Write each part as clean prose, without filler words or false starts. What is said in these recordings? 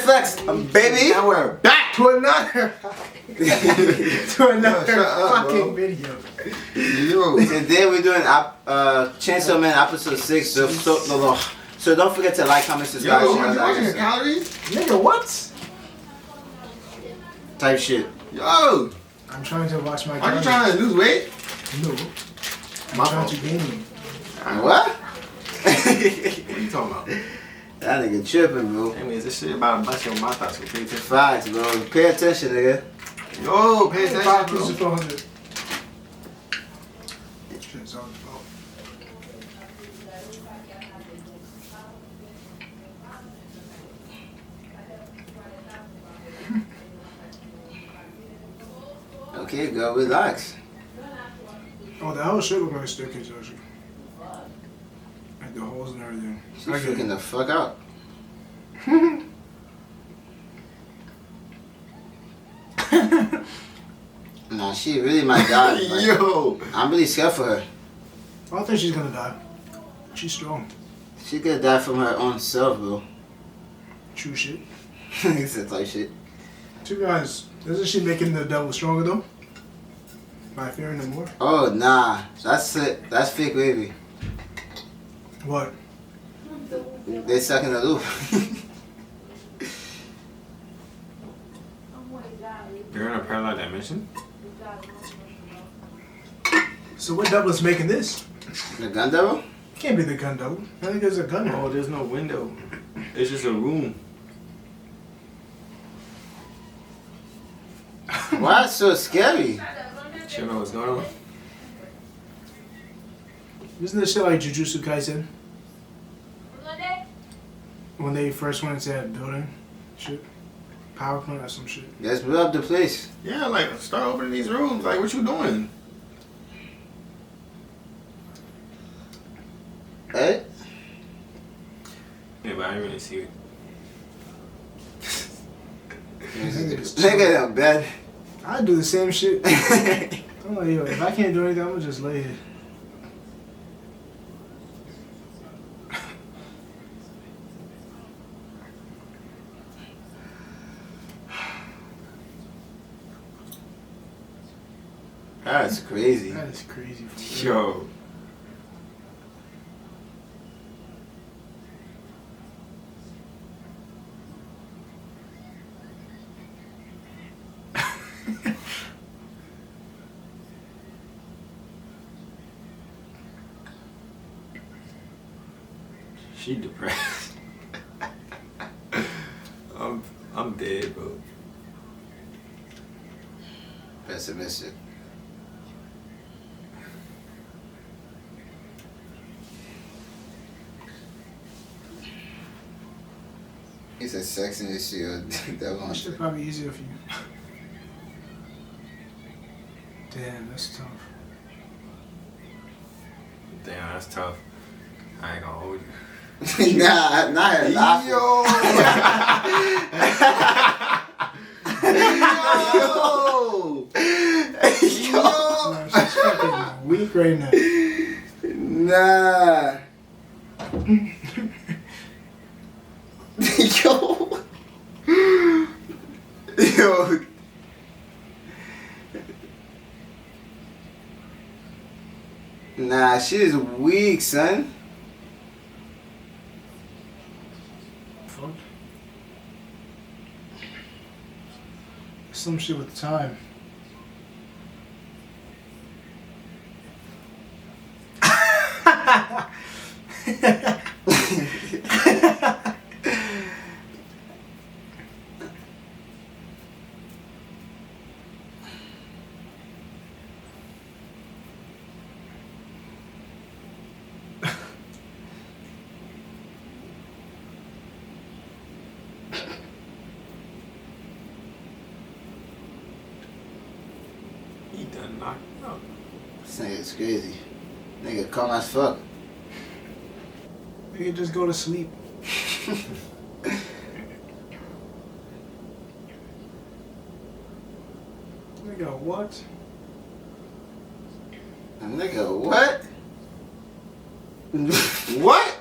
Flex, baby. Now we're back to another fucking video. Yo. Today we're doing Chainsawman episode 6. So don't forget to like, comment, subscribe. Yo, share, you watching the calories? Nigga, what? type shit. Yo. I'm trying to watch my Are you calories. trying to lose weight? No. I'm My trying fault. to gain weight. What? What are you talking about? That nigga tripping, bro. I mean, is this shit about to bust your mouth out, so pay attention. Facts, bro. Pay attention, nigga. Yo, pay 5 attention, pieces bro. for 100. Shit's all about. Okay, girl, relax. Oh, the whole shit look like a staircase, actually. Like the holes and everything. She's I get freaking it. the fuck out. Nah, she really might die. Like, Yo. I'm really scared for her. I don't think she's gonna die. She's strong. She could die from her own self, bro. True shit. It's that type shit. To be honest, isn't she making the devil stronger though? By fearing him more? Oh, nah. That's it. That's fake baby. What? They stuck in the loop. You're in a parallel dimension? So what devil is making this? The gun devil? Can't be the gun devil. I think there's a gun there. Oh, there's no window. It's just a room. Why it's so scary? You know what's going on? Isn't this shit like Jujutsu Kaisen? When they first went into that building? Shit. Power plant or some shit. Let's blow up the place. Yeah, like, start opening these rooms. Like, what you doing? Hey? Yeah, but I didn't really see it. Nigga in bed. I do the same shit. I'm like, yo, if I can't do anything, I'm gonna just lay here. That's crazy. That is crazy. For Yo. She depressed. I'm dead, bro. Pessimistic. He said sex in this shit. Devil on That shit. shit probably easier for you. Damn, that's tough. Damn, that's tough. I ain't gonna hold you. Nah, not her laughing. Yo! Yo! No, she's fucking weak right now. Nah. Yo. Yo. Nah, she is weak, son. Fuck. Some shit with time. He done knocked out. This nigga's crazy. Nigga calm as fuck. You can just go to sleep. Nigga, what? Nigga, what? What?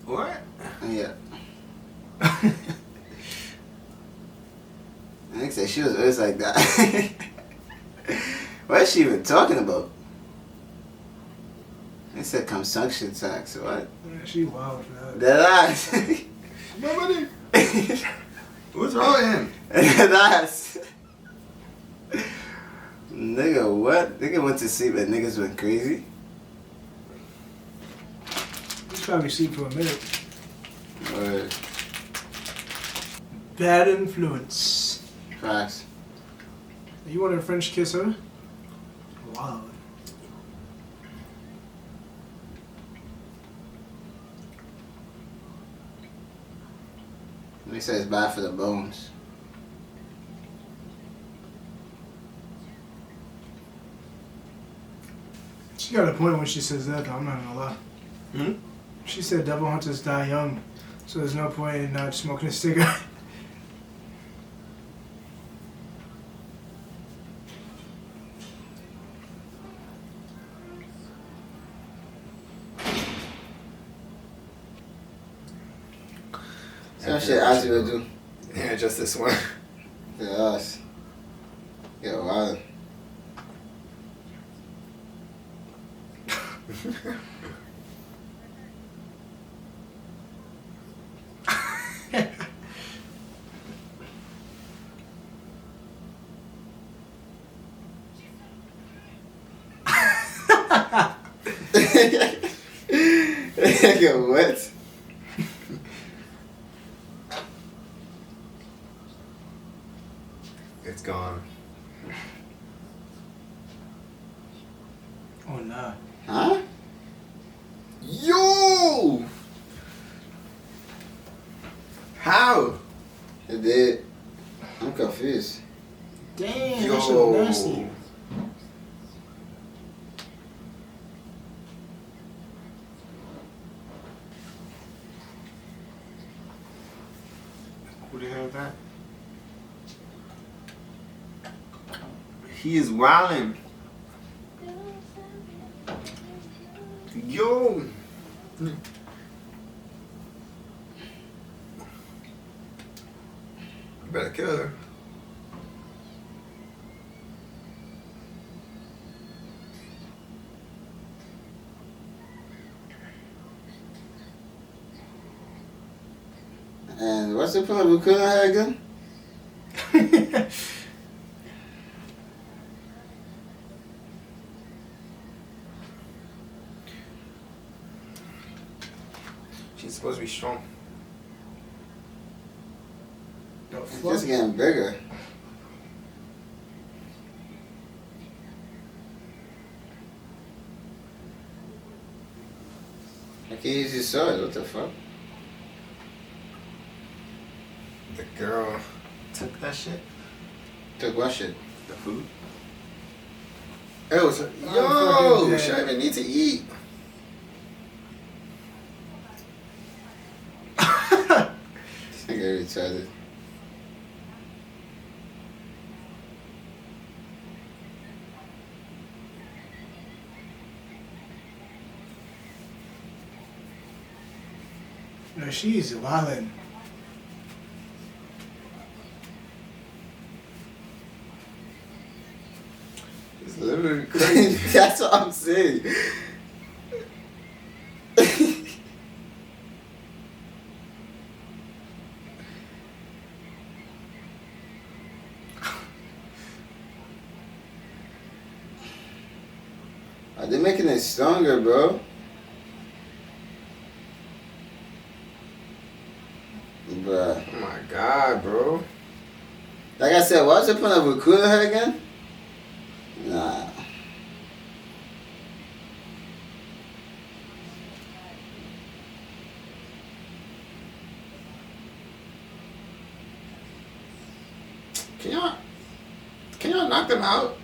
What? Yeah. I think said she was always like that. What is she even talking about? They said consumption tax. What? Yeah, she wild for that. That ass. My money. What's wrong with him? That ass. Nigga, what? Nigga went to sleep and niggas went crazy. He's probably asleep for a minute. Or Bad influence. facts. You want a French kiss her? Wow. They say it's bad for the bones. She got a point when she says that, though. I'm not gonna lie. Hmm? She said devil hunters die young, so there's no point in not smoking a cigarette. Some shit I would do. Yeah, just this one. To us. Yeah, wild. Nigga, what? It's gone. Oh, nah. Huh? Yo! How? It did. I'm confused. Damn, Yo. that shit look nasty. Who the hell is that? He is wildin'. Yo! Better kill her. And what's the point of recruiting her again? She's supposed to be strong. The It's fuck? just getting bigger. I can't use your sword. What the fuck? The girl took that shit. Took what shit? The food. It was fucking yo. dead. She didn't need to eat. This nigga retarded. No, she's wildin'. It's literally crazy. That's what I'm saying. Are they making it stronger, bro? Bruh. Oh my god, bro. Like I said, what's the point of recruiting her again? Nah. Can y'all knock them out?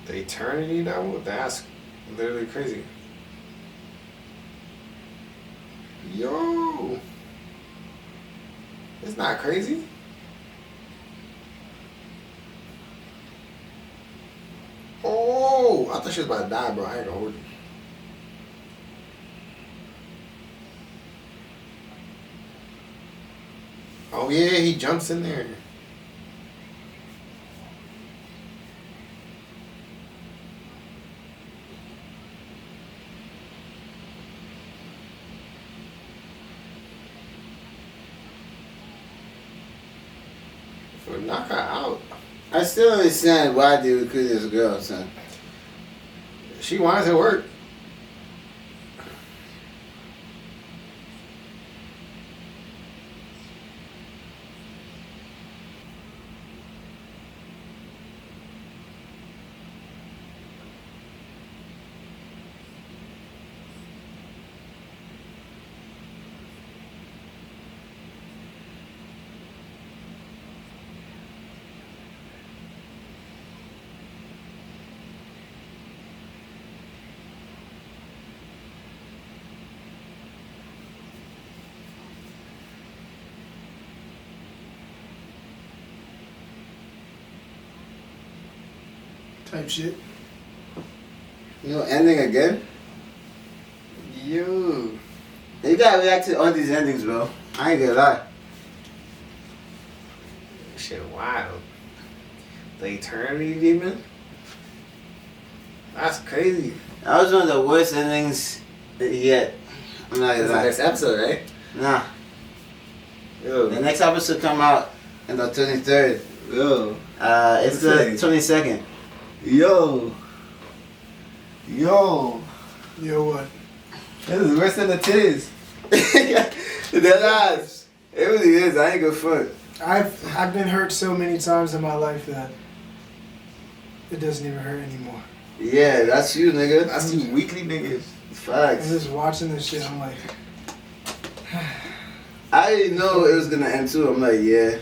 The eternity though? That's literally crazy. Yo. It's not crazy. I thought she was about to die, bro. I ain't gonna hold you. Oh yeah, he jumps in there. For knock her out. I still don't understand why they recruit this girl, son. She wants to work. Type shit. You know, ending again? Yo. You gotta react to all these endings, bro. I ain't gonna lie. Shit wild. The Eternity Demon? That's crazy. That was one of the worst endings yet. I'm not That's gonna the lie. next episode, right? Nah. Yo. The next episode come out on the 23rd. Yo. It's the 22nd. Yo. Yo. Yo, what? This is worse than the titties. Dead ass. It really is. I ain't good for it. I've been hurt so many times in my life that it doesn't even hurt anymore. Yeah, that's you, nigga. That's you weekly niggas. I'm Facts. just watching this shit. I'm like, I didn't know it was gonna end too. I'm like, yeah.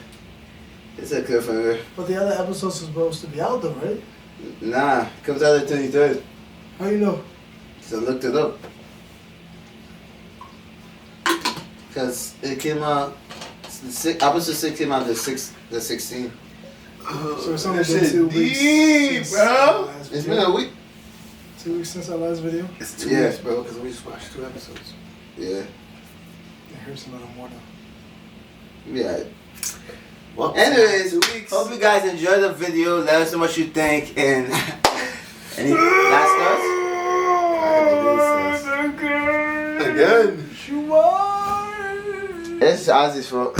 It's a cliffhanger. but the other episodes are supposed to be out though, right? Nah, it comes out the 23rd. How you know? So I looked it up. Because it came out, episode 6 came out the 16th. So it's only That been shit 2 weeks. deep, since bro. our last It's video. been a week. 2 weeks since our last video. It's 2 Yeah. weeks, bro, because we just watched 2 episodes. Yeah. It hurts a little more though. Yeah. Well, Anyways, 2 weeks. hope you guys enjoyed the video. Let us know what you think. And any last thoughts? Again. You are. It's Ozzy's fault.